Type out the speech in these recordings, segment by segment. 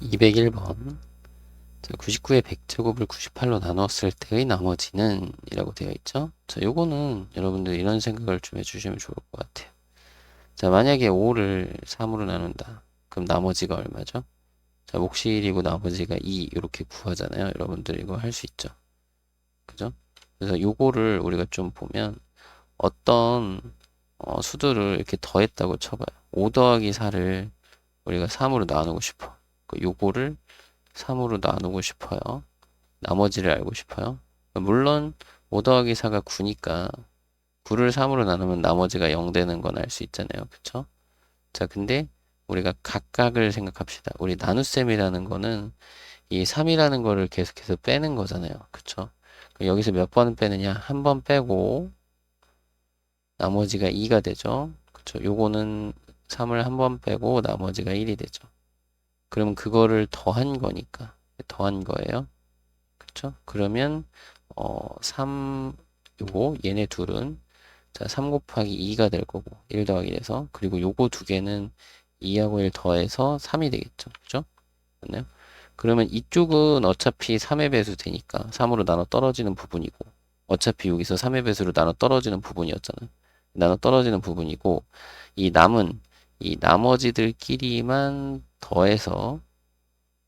201번. 99의 100제곱을 98로 나눴을 때의 나머지는 이라고 되어 있죠. 자, 요거는 여러분들 이런 생각을 좀 해주시면 좋을 것 같아요. 자, 만약에 5를 3으로 나눈다. 그럼 나머지가 얼마죠? 자, 몫이 1이고 나머지가 2 이렇게 구하잖아요. 여러분들 이거 할 수 있죠. 그죠? 그래서 요거를 우리가 좀 보면 어떤 수들을 이렇게 더했다고 쳐봐요. 5 더하기 4를 우리가 3으로 나누고 싶어. 요거를 3으로 나누고 싶어요. 나머지를 알고 싶어요. 물론 5 더하기 4가 9니까 9를 3으로 나누면 나머지가 0 되는 건 알 수 있잖아요. 그쵸? 자, 근데 우리가 각각을 생각합시다. 우리 나눗셈이라는 거는 이 3이라는 거를 계속해서 빼는 거잖아요. 그쵸? 여기서 몇 번 빼느냐? 한 번 빼고 나머지가 2가 되죠. 그쵸? 요거는 3을 한 번 빼고 나머지가 1이 되죠. 그러면 그거를 더한 거니까 더한 거예요. 그쵸? 그러면 3 요거 얘네 둘은 자, 3 곱하기 2가 될 거고 1 더하기 1에서 그리고 요거 두 개는 2하고 1 더해서 3이 되겠죠. 그죠? 맞나요? 그러면 이쪽은 어차피 3의 배수 되니까 3으로 나눠 떨어지는 부분이고 어차피 여기서 3의 배수로 나눠 떨어지는 부분이었잖아요. 나눠 떨어지는 부분이고 이 남은 이 나머지들끼리만 더해서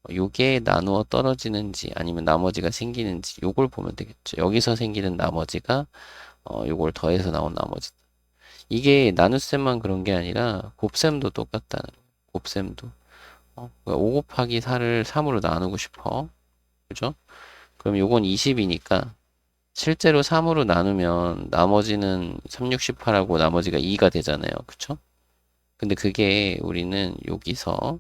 요게 나누어 떨어지는지 아니면 나머지가 생기는지 요걸 보면 되겠죠. 여기서 생기는 나머지가 요걸 더해서 나온 나머지. 이게 나눗셈만 그런 게 아니라 곱셈도 똑같다는 거예요. 곱셈도. 그러니까 5 곱하기 4를 3으로 나누고 싶어. 그죠? 그럼 요건 20이니까 실제로 3으로 나누면 나머지는 3, 6, 18하고 나머지가 2가 되잖아요. 그쵸? 근데 그게 우리는 여기서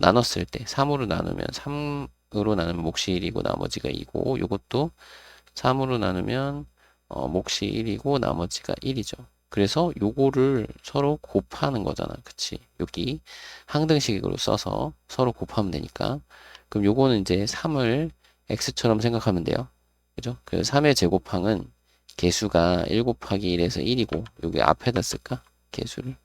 나눴을 때 3으로 나누면 3으로 나누면 몫이 1이고 나머지가 2고 요것도 3으로 나누면 몫이 1이고 나머지가 1이죠. 그래서 요거를 서로 곱하는 거잖아. 그치? 여기 항등식으로 써서 서로 곱하면 되니까. 그럼 요거는 이제 3을 x처럼 생각하면 돼요. 그죠? 그 3의 제곱항은 개수가 1 곱하기 1에서 1이고 여기 앞에다 쓸까? 개수를.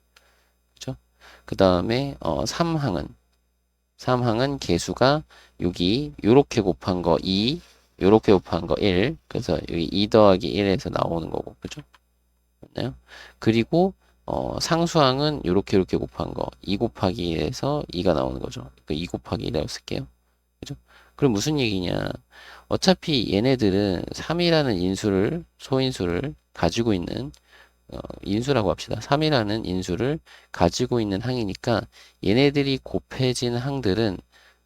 그죠? 그 다음에 3항은 개수가 여기 요렇게 곱한 거 2, 요렇게 곱한 거 1. 그래서 여기 2 더하기 1에서 나오는 거고. 그죠? 맞나요? 그리고 상수항은 요렇게 곱한 거 2 곱하기 1에서 2가 나오는 거죠. 그러니까 2 곱하기 1이라고 쓸게요. 그죠? 그럼 무슨 얘기냐? 어차피 얘네들은 3이라는 인수를 소인수를 가지고 있는 인수라고 합시다. 3이라는 인수를 가지고 있는 항이니까 얘네들이 곱해진 항들은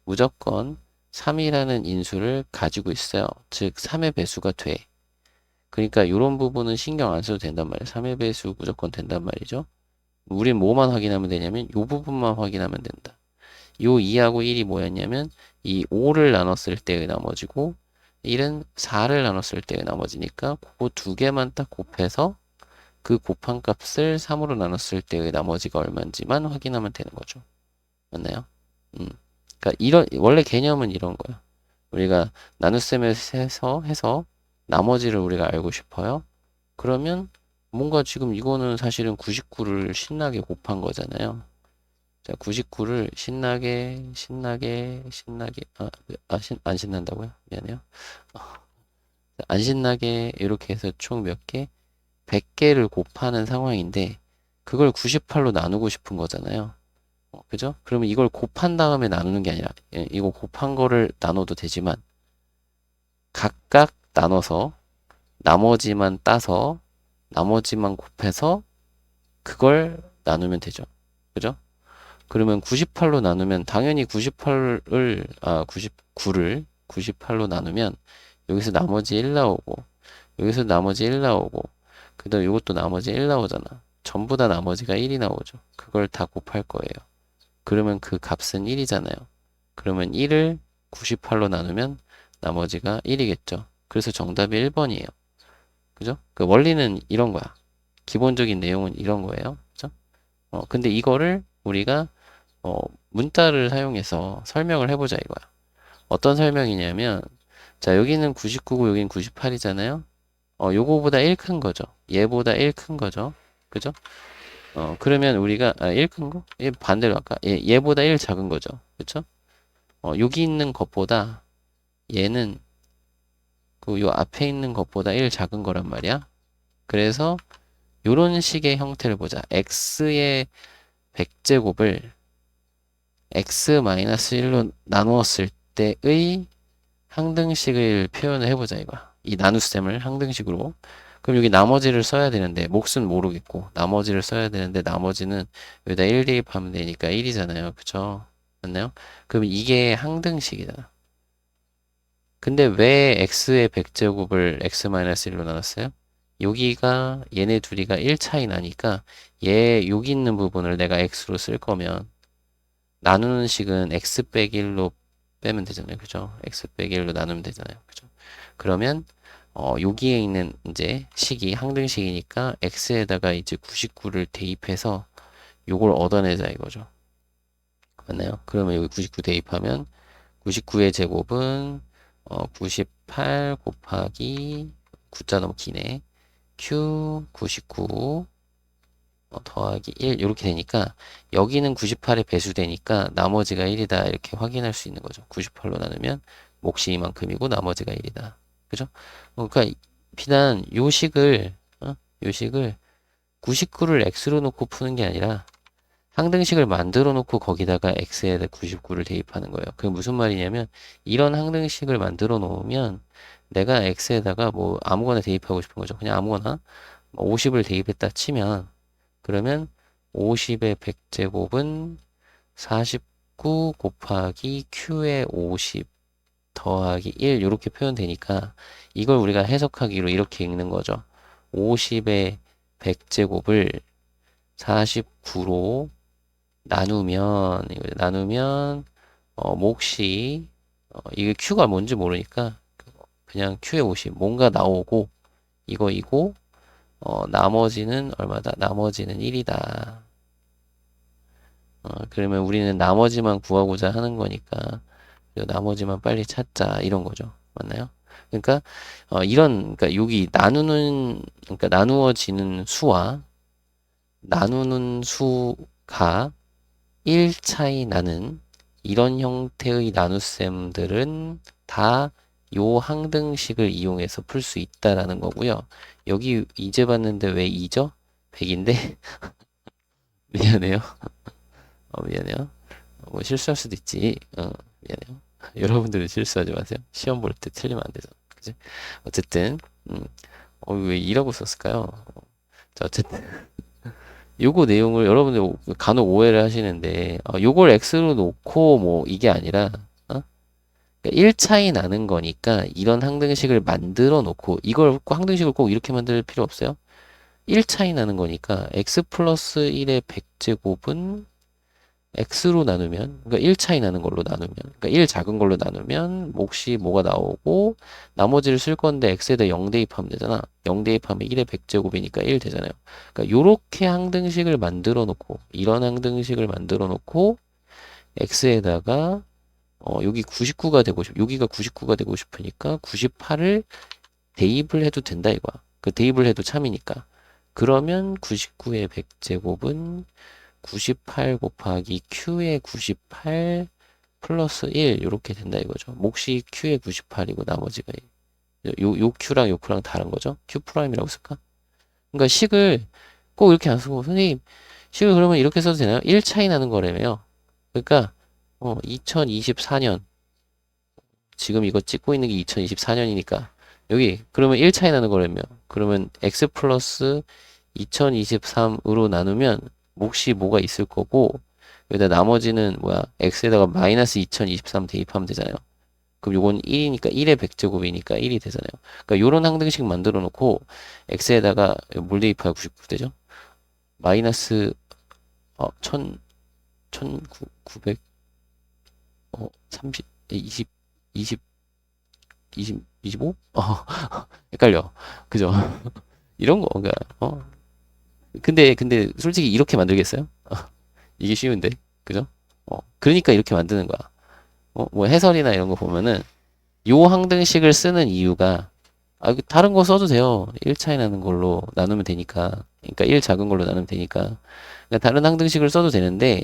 무조건 3이라는 인수를 가지고 있어요. 즉 3의 배수가 돼. 그러니까 이런 부분은 신경 안 써도 된단 말이에요. 3의 배수 무조건 된단 말이죠. 우린 뭐만 확인하면 되냐면 이 부분만 확인하면 된다. 요 2하고 1이 뭐였냐면 이 5를 나눴을 때의 나머지고 1은 4를 나눴을 때의 나머지니까 그거 두 개만 딱 곱해서 그 곱한 값을 3으로 나눴을 때의 나머지가 얼마인지만 확인하면 되는 거죠. 맞나요? 그러니까 이런 원래 개념은 이런 거야. 우리가 나눗셈을 해서 나머지를 우리가 알고 싶어요. 그러면 뭔가 지금 이거는 사실은 99를 신나게 곱한 거잖아요. 자, 99를 신나게 안 신난다고요? 미안해요. 안 신나게 이렇게 해서 총 몇 개? 100개를 곱하는 상황인데 그걸 98로 나누고 싶은 거잖아요. 그죠? 그러면 이걸 곱한 다음에 나누는 게 아니라 이거 곱한 거를 나눠도 되지만 각각 나눠서 나머지만 따서 나머지만 곱해서 그걸 나누면 되죠. 그죠? 그러면 98로 나누면 당연히 99를 98로 나누면 여기서 나머지 1 나오고 여기서 나머지 1 나오고 그 다음 이것도 나머지 1 나오잖아. 전부 다 나머지가 1이 나오죠. 그걸 다 곱할 거예요. 그러면 그 값은 1이잖아요. 그러면 1을 98로 나누면 나머지가 1이겠죠. 그래서 정답이 1번이에요. 그죠? 그 원리는 이런 거야. 기본적인 내용은 이런 거예요. 그죠? 근데 이거를 우리가 문자를 사용해서 설명을 해보자 이거야. 어떤 설명이냐면 자 여기는 99고 여기는 98이잖아요. 요거보다 1 큰 거죠. 얘보다 1 큰 거죠. 그죠? 그러면 우리가 1 큰 거? 얘 반대로 할까? 얘보다 1 작은 거죠. 그쵸? 여기 있는 것보다 얘는 요 앞에 있는 것보다 1 작은 거란 말이야. 그래서 요런 식의 형태를 보자. x의 100제곱을 x-1로 나누었을 때의 항등식을 표현을 해보자 이거야. 이 나눗셈을 항등식으로. 그럼 여기 나머지를 써야 되는데 몫은 모르겠고 나머지를 써야 되는데 나머지는 여기다 1 대입하면 되니까 1이잖아요. 그쵸? 맞나요? 그럼 이게 항등식이다. 근데 왜 x의 100제곱을 x-1로 나눴어요? 여기가 얘네 둘이가 1 차이 나니까 얘 여기 있는 부분을 내가 x로 쓸 거면 나누는 식은 x 빼기 1로 빼면 되잖아요. 그죠? x 빼기 1로 나누면 되잖아요. 그죠? 그러면 여기에 있는 이제 식이 항등식이니까 x에다가 이제 99를 대입해서 요걸 얻어내자 이거죠. 맞나요? 그러면 여기 99 대입하면 99의 제곱은 98 곱하기 9자 너무 기네. q 99 더하기 1 이렇게 되니까 여기는 98에 배수되니까 나머지가 1이다 이렇게 확인할 수 있는 거죠. 98로 나누면 몫이 이만큼이고 나머지가 1이다. 그죠? 그러니까 비단 요 식을 99를 x로 놓고 푸는 게 아니라 항등식을 만들어 놓고 거기다가 x에다 99를 대입하는 거예요. 그게 무슨 말이냐면 이런 항등식을 만들어 놓으면 내가 x에다가 뭐 아무거나 대입하고 싶은 거죠. 그냥 아무거나 50을 대입했다 치면 그러면 50의 100제곱은 49 곱하기 q의 50 더하기 1 이렇게 표현되니까 이걸 우리가 해석하기로 이렇게 읽는 거죠. 50의 100제곱을 49로 나누면 몫이 이게 q가 뭔지 모르니까 그냥 q의 50 뭔가 나오고 이거이고 나머지는 얼마다? 나머지는 1이다. 그러면 우리는 나머지만 구하고자 하는 거니까 나머지만 빨리 찾자 이런 거죠. 맞나요? 그러니까 그러니까 여기 그러니까 나누어지는 수와 나누는 수가 1 차이 나는 이런 형태의 나눗셈들은 다 요 항등식을 이용해서 풀 수 있다라는 거고요. 여기 이제 봤는데 왜 2죠? 100인데? 미안해요. 미안해요. 뭐 실수할 수도 있지. 미안해요. 여러분들은 실수하지 마세요. 시험 볼 때 틀리면 안 돼서. 그지? 어쨌든, 왜 이라고 썼을까요? 자, 어쨌든. 요거 내용을 여러분들 간혹 오해를 하시는데, 요걸 x로 놓고 뭐 이게 아니라, 그러니까 1 차이 나는 거니까 이런 항등식을 만들어 놓고, 이걸 항등식을 꼭 이렇게 만들 필요 없어요. 1 차이 나는 거니까 x 플러스 1의 100제곱은 x로 나누면 그러니까 1 차이 나는 걸로 나누면 그러니까 1 작은 걸로 나누면 몫이 뭐가 나오고 나머지를 쓸 건데 x에다 0 대입하면 되잖아. 0 대입하면 1의 100제곱이니까 1 되잖아요. 그러니까 요렇게 항등식을 만들어 놓고 이런 항등식을 만들어 놓고 x에다가 여기 99가 되고 여기가 99가 되고 싶으니까 98을 대입을 해도 된다 이거야. 그 대입을 해도 참이니까. 그러면 99의 100제곱은 98 곱하기 q의 98 플러스 1 이렇게 된다 이거죠. 몫이 q의 98이고 나머지가 요 q랑 요 q랑 다른 거죠. q 프라임이라고 쓸까? 그러니까 식을 꼭 이렇게 안 쓰고 선생님 식을 그러면 이렇게 써도 되나요? 1 차이 나는 거라며요. 그러니까 2024년 지금 이거 찍고 있는 게 2024년이니까 여기 그러면 1 차이 나는 거라며. 그러면 x 플러스 2023으로 나누면 몫이 뭐가 있을 거고 여기다 나머지는 뭐야 x에다가 마이너스 2023 대입하면 되잖아요. 그럼 요건 1이니까 1의 100제곱이니까 1이 되잖아요. 그러니까 요런 항등식 만들어 놓고 x에다가 뭘 대입하면 99 되죠? 마이너스 1900 30 20 20 25? 헷갈려. 그죠? 이런 거 그러니까 근데 솔직히 이렇게 만들겠어요? 이게 쉬운데, 그죠? 그러니까 이렇게 만드는 거야. 뭐 해설이나 이런 거 보면은 요 항등식을 쓰는 이유가 다른 거 써도 돼요. 1 차이 나는 걸로 나누면 되니까. 그러니까 1 작은 걸로 나누면 되니까. 그러니까 다른 항등식을 써도 되는데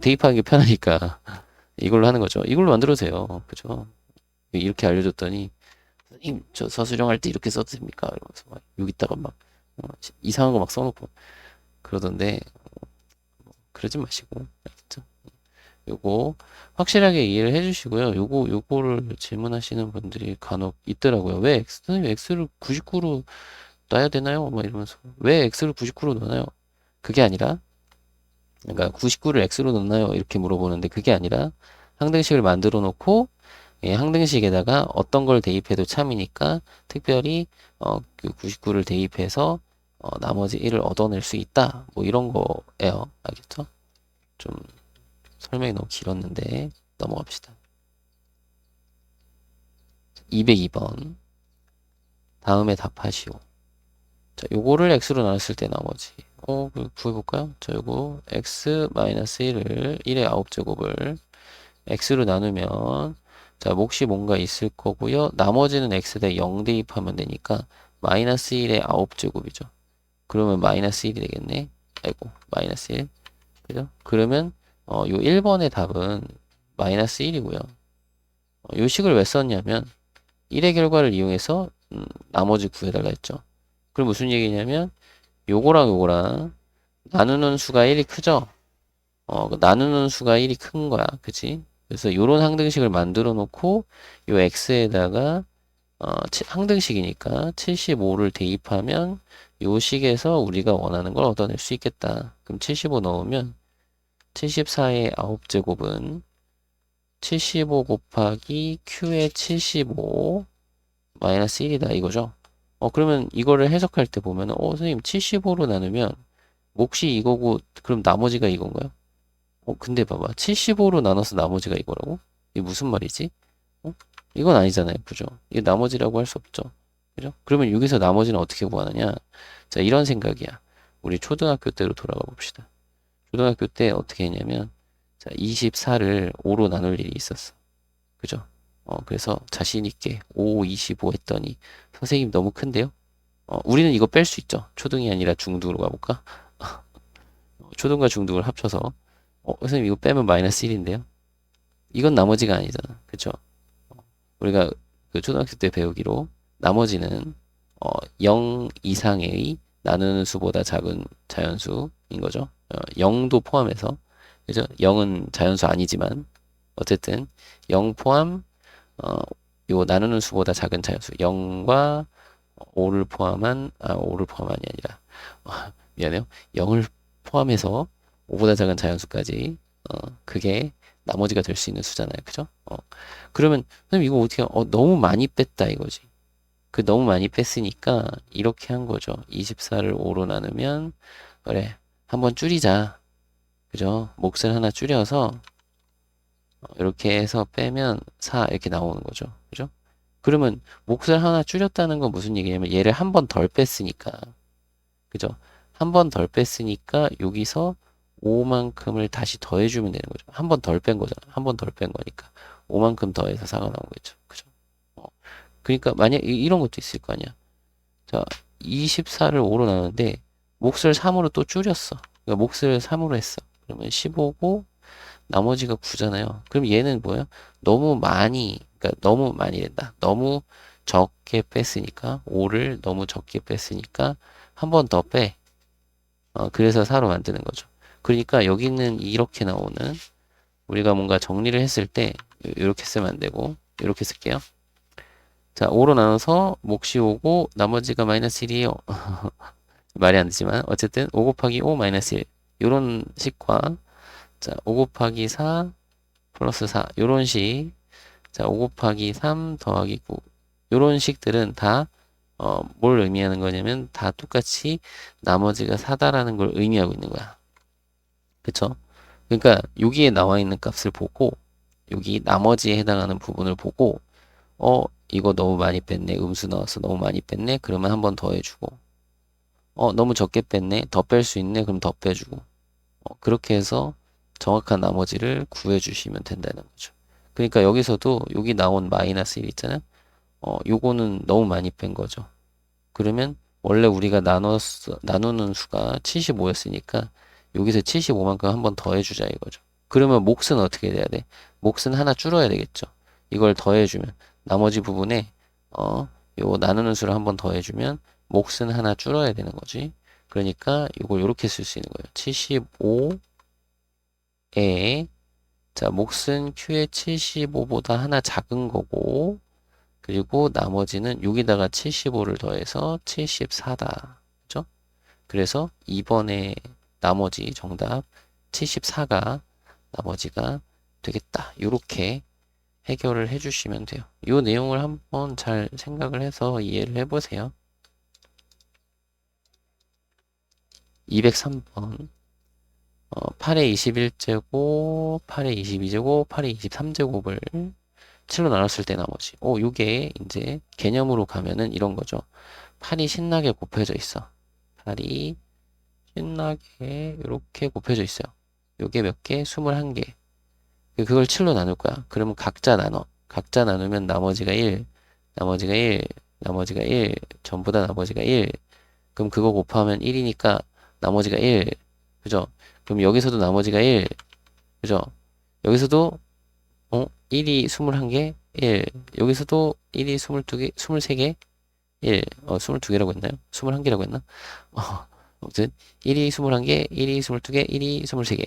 대입하는 게 편하니까 이걸로 하는 거죠. 이걸로 만들어도 돼요. 그죠? 이렇게 알려줬더니 선생님 저 서술형 할 때 이렇게 써도 됩니까? 이러면서 막 여기다가 막 이상한 거 막 써놓고 그러던데 그러지 마시고 알겠죠? 요거 확실하게 이해를 해주시고요. 요거를 질문하시는 분들이 간혹 있더라고요. 왜 선생님 X를 99로 놔야 되나요? 막 이러면서 왜 X를 99로 넣나요? 그게 아니라 그러니까 99를 X로 넣나요? 이렇게 물어보는데 그게 아니라 항등식을 만들어 놓고 항등식에다가 어떤 걸 대입해도 참이니까 특별히 그 99를 대입해서 나머지 1을 얻어낼 수 있다. 뭐 이런 거예요. 알겠죠? 좀 설명이 너무 길었는데 넘어갑시다. 202번 다음에 답하시오. 자, 요거를 x로 나눴을 때 나머지 구해볼까요? 자, 요거 x-1을 1의 9제곱을 x로 나누면 자, 몫이 뭔가 있을 거고요. 나머지는 x에다 0 대입하면 되니까 마이너스 1의 9제곱이죠. 그러면 마이너스 1이 되겠네. 아이고, 마이너스 1. 그죠? 그러면 요 1번의 답은 마이너스 1이고요. 요 식을 왜 썼냐면 1의 결과를 이용해서 나머지 구해달라 했죠. 그럼 무슨 얘기냐면 요거랑 나누는 수가 1이 크죠? 그 나누는 수가 1이 큰 거야. 그치? 그래서 요런 항등식을 만들어 놓고 요 x에다가 항등식이니까 75를 대입하면 요 식에서 우리가 원하는 걸 얻어낼 수 있겠다. 그럼 75 넣으면 74의 9제곱은 75 곱하기 q의 75 마이너스 1이다 이거죠. 그러면 이거를 해석할 때 보면 선생님 75로 나누면 몫이 이거고 그럼 나머지가 이건가요? 근데 봐봐 75로 나눠서 나머지가 이거라고? 이게 무슨 말이지? 이건 아니잖아요. 그죠? 이게 나머지라고 할 수 없죠. 그죠? 그러면 여기서 나머지는 어떻게 구하느냐? 자, 이런 생각이야. 우리 초등학교 때로 돌아가 봅시다. 초등학교 때 어떻게 했냐면 자, 24를 5로 나눌 일이 있었어. 그죠? 그래서 자신 있게 5, 25 했더니 선생님 너무 큰데요? 우리는 이거 뺄 수 있죠. 초등이 아니라 중등으로 가볼까? 초등과 중등을 합쳐서 선생님 이거 빼면 마이너스 1인데요. 이건 나머지가 아니잖아. 그쵸? 우리가 그 초등학교 때 배우기로 나머지는 0 이상의 나누는 수보다 작은 자연수인 거죠. 0도 포함해서 그죠? 0은 자연수 아니지만 어쨌든 0 포함 요 나누는 수보다 작은 자연수 0과 5를 포함한 5를 포함한이 아니라 미안해요. 0을 포함해서 5보다 작은 자연수까지 그게 나머지가 될 수 있는 수잖아요. 그죠? 그러면 선생님 이거 어떻게 너무 많이 뺐다 이거지. 그 너무 많이 뺐으니까 이렇게 한 거죠. 24를 5로 나누면 그래 한번 줄이자. 그죠? 몫을 하나 줄여서 이렇게 해서 빼면 4 이렇게 나오는 거죠. 그죠? 그러면 몫을 하나 줄였다는 건 무슨 얘기냐면 얘를 한 번 덜 뺐으니까 그죠? 한 번 덜 뺐으니까 여기서 5만큼을 다시 더해주면 되는 거죠. 한 번 덜 뺀 거잖아. 한 번 덜 뺀 거니까 5만큼 더해서 4가 나온 거죠. 그죠? 그러니까 만약 이런 것도 있을 거 아니야. 자, 24를 5로 나누는데 몫을 3으로 또 줄였어. 그러니까 몫을 3으로 했어. 그러면 15고 나머지가 9잖아요. 그럼 얘는 뭐야? 그러니까 너무 많이 된다. 너무 적게 뺐으니까 5를 너무 적게 뺐으니까 한 번 더 빼. 그래서 4로 만드는 거죠. 그러니까 여기는 이렇게 나오는 우리가 뭔가 정리를 했을 때 이렇게 쓰면 안 되고 이렇게 쓸게요. 자, 5로 나눠서 몫이 5고 나머지가 마이너스 1이에요. 말이 안 되지만 어쨌든 5 곱하기 5 마이너스 1 요런 식과 자, 5 곱하기 4 플러스 4 요런 식 자, 5 곱하기 3 더하기 9 요런 식들은 다 뭘 의미하는 거냐면 다 똑같이 나머지가 4다라는 걸 의미하고 있는 거야. 그쵸? 그러니까 여기에 나와 있는 값을 보고 여기 나머지에 해당하는 부분을 보고 이거 너무 많이 뺐네. 음수 나와서 너무 많이 뺐네. 그러면 한 번 더 해주고 너무 적게 뺐네. 더 뺄 수 있네. 그럼 더 빼주고 그렇게 해서 정확한 나머지를 구해주시면 된다는 거죠. 그러니까 여기서도 여기 나온 마이너스 1 있잖아요. 요거는 너무 많이 뺀 거죠. 그러면 원래 우리가 나누는 수가 75였으니까 여기서 75만큼 한 번 더 해주자 이거죠. 그러면 몫은 어떻게 돼야 돼? 몫은 하나 줄어야 되겠죠. 이걸 더해주면 나머지 부분에 요거 나누는 수를 한번 더해주면 몫은 하나 줄어야 되는 거지. 그러니까 이걸 이렇게 쓸 수 있는 거예요. 75에 자 몫은 Q의 75보다 하나 작은 거고 그리고 나머지는 여기다가 75를 더해서 74다. 그죠? 그래서 2번에 나머지 정답 74가 나머지가 되겠다. 이렇게 해결을 해주시면 돼요. 이 내용을 한번 잘 생각을 해서 이해를 해보세요. 203번 8의 21제곱, 8의 22제곱, 8의 23제곱을 7로 나눴을 때 나머지. 요게 이제 개념으로 가면은 이런 거죠. 8이 신나게 곱해져 있어. 8이 신나게 이렇게 곱해져 있어요. 요게 몇 개? 21개. 그걸 7로 나눌 거야. 그러면 각자 나눠. 각자 나누면 나머지가 1, 나머지가 1, 나머지가 1, 전부 다 나머지가 1. 그럼 그거 곱하면 1이니까 나머지가 1. 그죠? 그럼 여기서도 나머지가 1. 그죠? 여기서도 1이 21개, 1. 여기서도 1이 22개, 23개, 1. 22개라고 했나요? 21개라고 했나? 아무튼 1이 21개, 1이 22개, 1이 23개.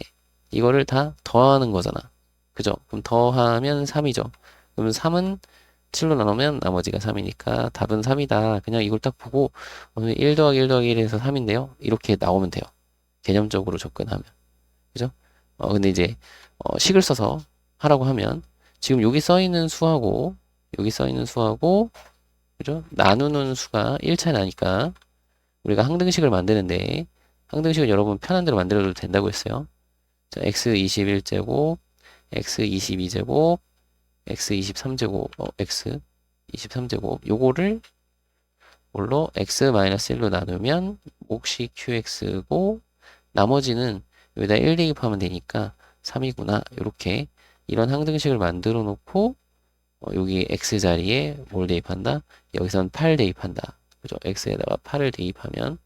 이거를 다 더하는 거잖아. 그죠? 그럼 더하면 3이죠. 그러면 3은 7로 나누면 나머지가 3이니까 답은 3이다. 그냥 이걸 딱 보고 1 더하기 1 더하기 1에서 3인데요. 이렇게 나오면 돼요. 개념적으로 접근하면. 그죠? 근데 이제 식을 써서 하라고 하면 지금 여기 써 있는 수하고 여기 써 있는 수하고 그죠? 나누는 수가 1차이 나니까 우리가 항등식을 만드는데 항등식은 여러분 편한 대로 만들어도 된다고 했어요. 자, x 21제곱, x 22제곱, x 23제곱, x 23제곱 요거를 뭘로 x-1로 나누면 몫이 qx고 나머지는 여기다 1 대입하면 되니까 3이구나. 이렇게 이런 항등식을 만들어 놓고 여기 x 자리에 뭘 대입한다? 여기선 8 대입한다. 그죠? x에다가 8을 대입하면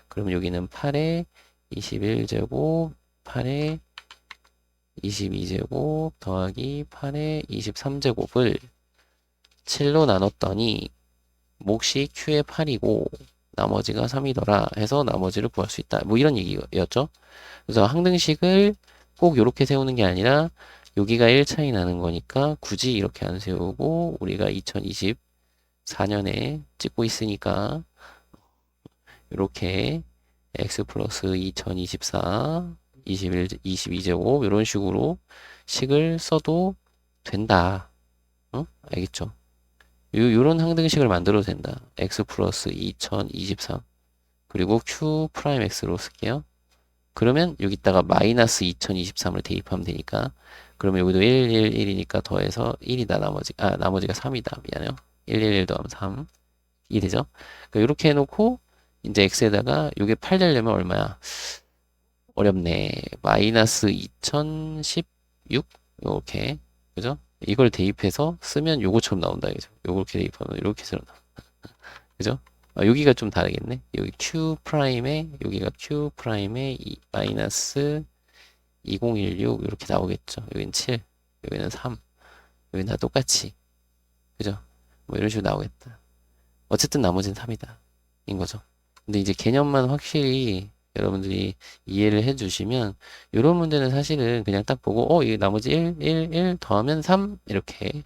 그러면 여기는 8에 21제곱, 8에 22제곱 더하기 8에 23제곱을 7로 나눴더니 몫이 q의 8이고 나머지가 3이더라 해서 나머지를 구할 수 있다. 뭐 이런 얘기였죠. 그래서 항등식을 꼭 이렇게 세우는 게 아니라 여기가 1 차이 나는 거니까 굳이 이렇게 안 세우고 우리가 2024년에 찍고 있으니까 이렇게 x 플러스 2024 21, 22제곱 이런 식으로 식을 써도 된다. 알겠죠? 요런 항등식을 만들어도 된다. x 플러스 2023 그리고 q 프라임 x로 쓸게요. 그러면 여기다가 마이너스 2023을 대입하면 되니까 그러면 여기도 1, 1, 1이니까 더해서 1이다 나머지가 3이다. 미안해요. 1, 1, 1 더하면 3. 이 되죠? 그러니까 이렇게 해놓고 이제 x에다가 이게 8 되려면 얼마야? 어렵네. 마이너스 2016? 이렇게. 그죠? 이걸 대입해서 쓰면 요거처럼 나온다. 그죠? 요렇게 대입하면 이렇게처럼 나온다. 그죠? 여기가 좀 다르겠네. 여기 Q 프라임에 여기가 Q 프라임에 마이너스 2016 이렇게 나오겠죠. 여기는 7, 여기는 3, 여기는 다 똑같이. 그죠? 뭐 이런 식으로 나오겠다. 어쨌든 나머지는 3이다. 인 거죠. 근데 이제 개념만 확실히 여러분들이 이해를 해주시면 이런 문제는 사실은 그냥 딱 보고 이 나머지 1, 1, 1 더하면 3 이렇게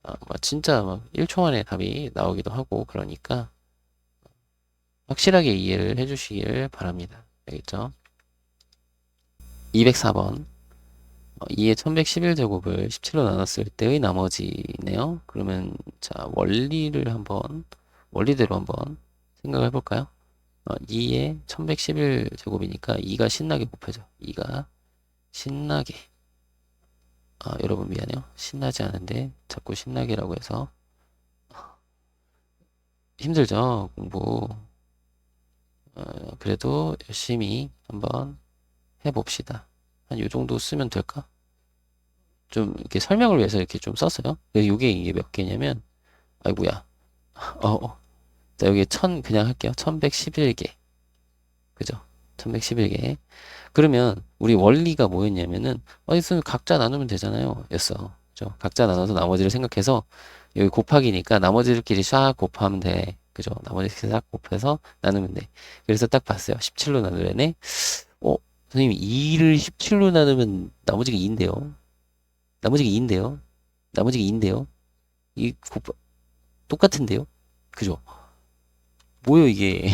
막 진짜 막 1초 만에 답이 나오기도 하고 그러니까 확실하게 이해를 해주시길 바랍니다. 알겠죠? 204번 2의 1111제곱을 17로 나눴을 때의 나머지네요. 그러면 자 원리대로 한번 생각해 볼까요? 2의 1111제곱이니까 2가 신나게 곱해져. 2가 신나게 여러분 미안해요. 신나지 않은데 자꾸 신나게라고 해서 힘들죠 공부. 그래도 열심히 한번 해봅시다. 한 요 정도 쓰면 될까? 좀 이렇게 설명을 위해서 이렇게 좀 썼어요. 이게 몇 개냐면, 아이고야. 자, 여기 그냥 할게요. 1111개. 그죠? 1111개. 그러면 우리 원리가 뭐였냐면은 있으면 각자 나누면 되잖아요. 였어. 그죠? 각자 나눠서 나머지를 생각해서 여기 곱하기니까 나머지들끼리 샥 곱하면 돼. 그죠? 나머지끼리 싹 곱해서 나누면 돼. 그래서 딱 봤어요. 17로 나누려네. 어, 선생님 2를 17로 나누면 나머지가 2인데요. 나머지가 2인데요. 나머지가 2인데요. 이 곱, 똑같은데요? 그죠? 뭐요 이게?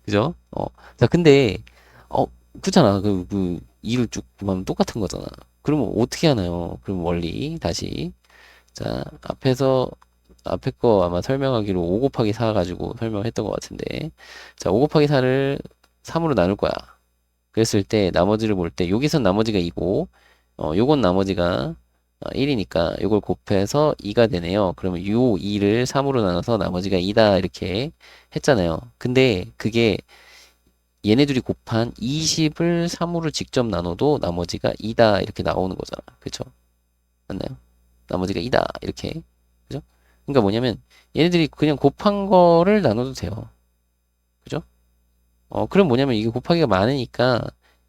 그죠? 자, 근데, 어, 그렇잖아. 2를 쭉 곱하면 똑같은 거잖아. 그러면 어떻게 하나요? 그럼 원리, 다시. 자, 앞에 거 아마 설명하기로 5 곱하기 4 가지고 설명했던 것 같은데. 자, 5 곱하기 4를 3으로 나눌 거야. 그랬을 때, 나머지를 볼 때, 여기선 나머지가 2고, 요건 나머지가 1이니까 요걸 곱해서 2가 되네요. 그러면 요 2를 3으로 나눠서 나머지가 2다 이렇게 했잖아요. 근데 그게 얘네들이 곱한 20을 3으로 직접 나눠도 나머지가 2다 이렇게 나오는 거잖아. 그쵸? 맞나요? 나머지가 2다 이렇게. 그죠? 그러니까 뭐냐면 얘네들이 그냥 곱한 거를 나눠도 돼요. 그죠? 그럼 뭐냐면 이게 곱하기가 많으니까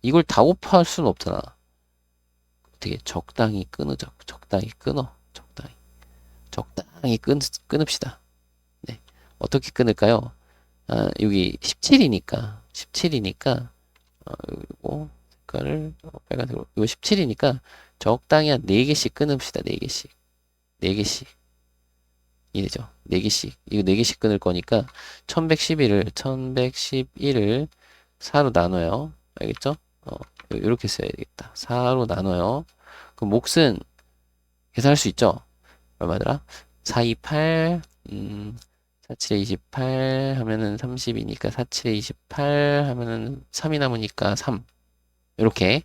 이걸 다 곱할 수는 없잖아. 되게 적당히 끊으자. 적당히 끊어. 적당히 끊읍시다. 네. 어떻게 끊을까요? 아, 여기 17이니까, 요거, 색깔을, 빨간색으로, 이거 17이니까, 적당히 한 4개씩 끊읍시다, 4개씩. 4개씩. 이해되죠? 4개씩. 이거 4개씩 끊을 거니까, 1111을 4로 나눠요. 알겠죠? 요렇게 써야 되겠다. 4로 나눠요. 그럼 몫은 계산할 수 있죠? 얼마더라? 428, 47에 28 하면은 30이니까 47에 28 하면은 3이 남으니까 3. 이렇게.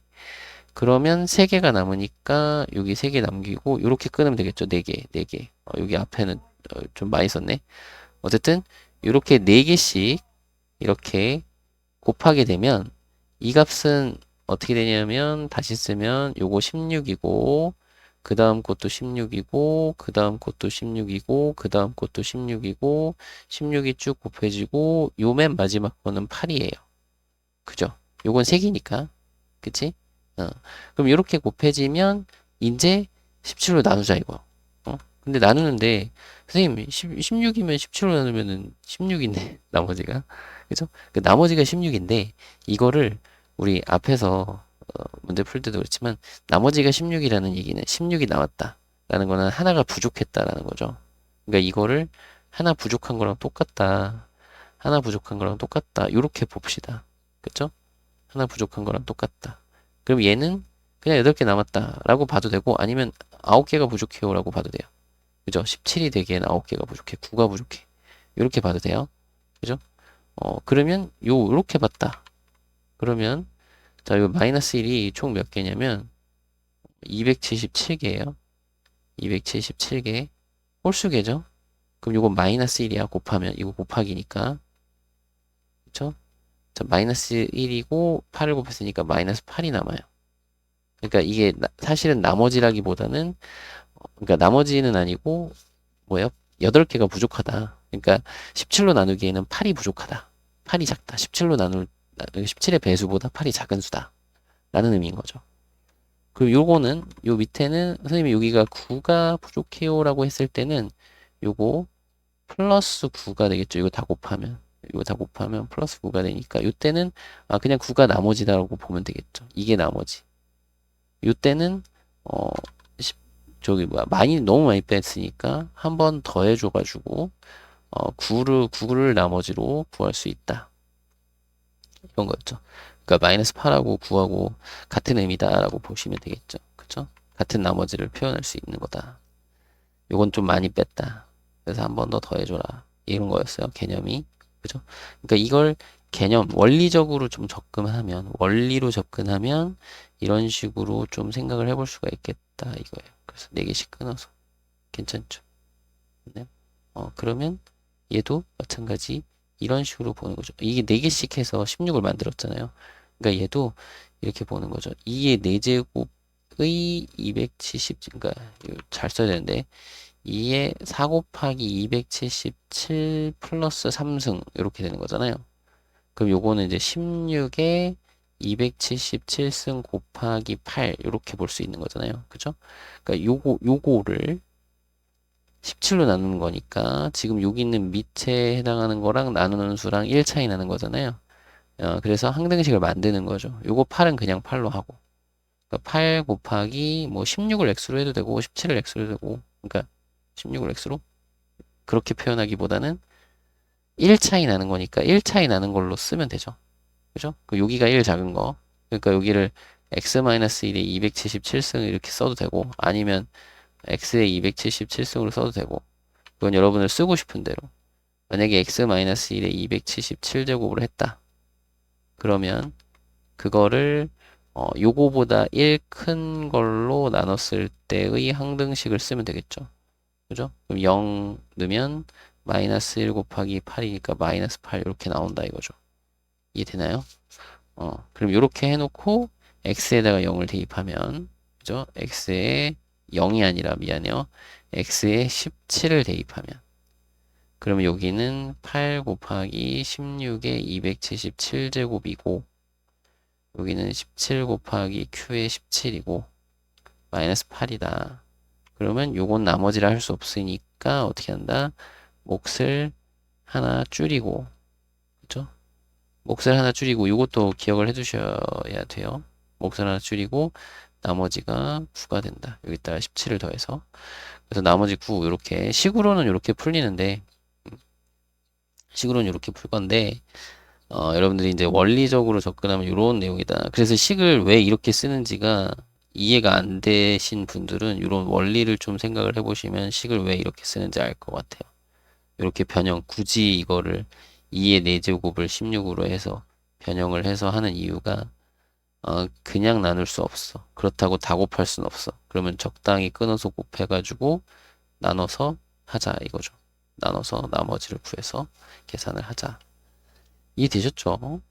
그러면 3개가 남으니까 여기 3개 남기고 이렇게 끊으면 되겠죠. 4개, 4개. 여기 앞에는 좀 많이 썼네. 어쨌든 이렇게 4개씩 이렇게 곱하게 되면 이 값은 어떻게 되냐면 다시 쓰면 요거 16이고 그 다음 것도 16이고 그 다음 것도 16이고 그 다음 것도 16이고 16이 쭉 곱해지고 요 맨 마지막 거는 8이에요. 그죠? 요건 3개니까. 그치? 그럼 이렇게 곱해지면 이제 17로 나누자 이거. 근데 나누는데 선생님 16이면 17로 나누면은 16인데 나머지가 그죠? 그 나머지가 16인데 이거를 우리 앞에서 문제 풀 때도 그렇지만 나머지가 16이라는 얘기는 16이 나왔다라는 거는 하나가 부족했다라는 거죠. 그러니까 이거를 하나 부족한 거랑 똑같다. 하나 부족한 거랑 똑같다. 이렇게 봅시다. 그쵸? 하나 부족한 거랑 똑같다. 그럼 얘는 그냥 8개 남았다라고 봐도 되고 아니면 9개가 부족해요라고 봐도 돼요. 그죠? 17이 되기에는 9개가 부족해. 9가 부족해. 이렇게 봐도 돼요. 그죠? 그러면 요렇게 봤다. 그러면 자, 이거 마이너스 1이 총 몇 개냐면 277개예요. 277개. 홀수계죠? 그럼 요거 마이너스 1이야. 곱하면 이거 곱하기니까. 그쵸? 자, 마이너스 1이고 8을 곱했으니까 마이너스 8이 남아요. 그러니까 이게 사실은 나머지라기보다는 그러니까 나머지는 아니고 뭐예요? 8개가 부족하다. 그러니까 17로 나누기에는 8이 부족하다. 8이 작다. 17의 배수보다 8이 작은 수다. 라는 의미인 거죠. 그리고 요거는 요 밑에는 선생님이 여기가 9가 부족해요라고 했을 때는 요거 플러스 9가 되겠죠. 이거 다 곱하면 플러스 9가 되니까 요때는 그냥 9가 나머지다라고 보면 되겠죠. 이게 나머지. 요때는 어 저기 뭐야 많이 너무 많이 뺐으니까 한 번 더 해줘가지고 9를 나머지로 구할 수 있다. 이런 거였죠. 그러니까 마이너스 8하고 9하고 같은 의미다라고 보시면 되겠죠. 그쵸? 같은 나머지를 표현할 수 있는 거다. 요건 좀 많이 뺐다. 그래서 한 번 더 더해줘라. 이런 거였어요. 개념이. 그죠? 그러니까 이걸 원리적으로 좀 원리로 접근하면 이런 식으로 좀 생각을 해볼 수가 있겠다. 이거예요. 그래서 4개씩 끊어서. 괜찮죠? 네. 그러면 얘도 마찬가지 이런 식으로 보는 거죠. 이게 4개씩 해서 16을 만들었잖아요. 그러니까 얘도 이렇게 보는 거죠. 2의 4제곱의 270, 그러니까 잘 써야 되는데 2의 4 곱하기 277 플러스 3승 이렇게 되는 거잖아요. 그럼 요거는 이제 16에 277승 곱하기 8 이렇게 볼 수 있는 거잖아요. 그죠? 그러니까 요거를 17로 나누는 거니까 지금 여기 있는 밑에 해당하는 거랑 나누는 수랑 1 차이 나는 거잖아요. 그래서 항등식을 만드는 거죠. 요거 8은 그냥 8로 하고. 그러니까 8 곱하기 뭐 16을 x로 해도 되고 17을 x로 해도 되고. 그러니까 16을 x로 그렇게 표현하기보다는 1 차이 나는 거니까 1 차이 나는 걸로 쓰면 되죠. 그죠? 여기가 1 작은 거. 그러니까 여기를 x-1에 277승 이렇게 써도 되고 아니면 x에 277승으로 써도 되고 그건 여러분을 쓰고 싶은 대로. 만약에 x-1에 277제곱으로 했다. 그러면 그거를 요거보다 1 큰 걸로 나눴을 때의 항등식을 쓰면 되겠죠. 그죠? 그럼 0 넣으면 마이너스 1 곱하기 8이니까 마이너스 8 이렇게 나온다 이거죠. 이해되나요? 그럼 이렇게 해놓고 x에다가 0을 대입하면 그죠? x에 0이 아니라 미안해요. x에 17을 대입하면 그러면 여기는 8 곱하기 16에 277제곱이고 여기는 17 곱하기 q에 17이고 마이너스 8이다. 그러면 요건 나머지를 할 수 없으니까 어떻게 한다? 몫을 하나 줄이고 그죠? 몫을 하나 줄이고 이것도 기억을 해 두셔야 돼요. 몫을 하나 줄이고 나머지가 9가 된다. 여기다가 17을 더해서 그래서 나머지 9 이렇게 식으로는 이렇게 풀리는데 식으로는 이렇게 풀 건데 여러분들이 이제 원리적으로 접근하면 이런 내용이다. 그래서 식을 왜 이렇게 쓰는지가 이해가 안 되신 분들은 이런 원리를 좀 생각을 해보시면 식을 왜 이렇게 쓰는지 알 것 같아요. 이렇게 변형, 굳이 이거를 2의 4제곱을 16으로 해서 변형을 해서 하는 이유가 그냥 나눌 수 없어. 그렇다고 다 곱할 순 없어. 그러면 적당히 끊어서 곱해가지고 나눠서 하자 이거죠. 나눠서 나머지를 구해서 계산을 하자. 이해되셨죠?